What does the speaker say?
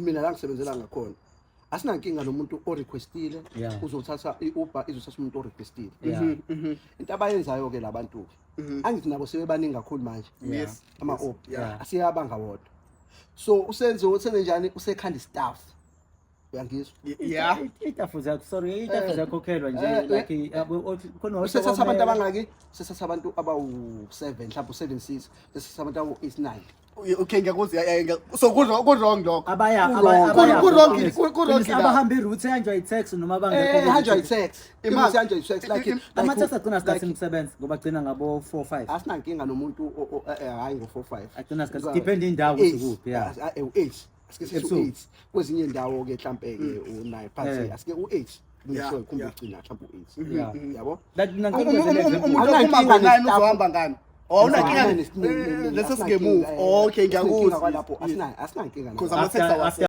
mina la ngisebenzela ngakhona asinankinga nomuntu o requestile uzothatha iUber izothatha umuntu o requestile into abayenzayo ke labantu angithi nabo sebebaningi kakhulu manje ama Uber asiyabanga wodwa so usenze njani usekhanda staff uyangizwa itafu zakho sorry itafu zakhokhelwa nje like khona usesatha abantu abangaki sesatha abantu abawu7 mhlawumbe u76 sesatha abantu awu89 okay ngiyakuzwa so kudrong lokho abaya kudrong abahamba iroute enjoy taxi noma bangekho enjoy taxi imali enjoy taxi like ama-taxi agcina sikhathi imisebenzi ngoba gcina ngabo 4-5 asinankinga nomuntu hayi ngo4-5 agcina sikhathi depend indawo ukuphi u8 asike u8 kwezinye indawo ke mhlambe ke u9 phansi asike u8 ngisho ikhumba ugcina mhlambe u8 yabo umuntu uzohamba ngani awunankinga leso singemove okay ngiyakuzwa lapho asinankinga because ama-taxi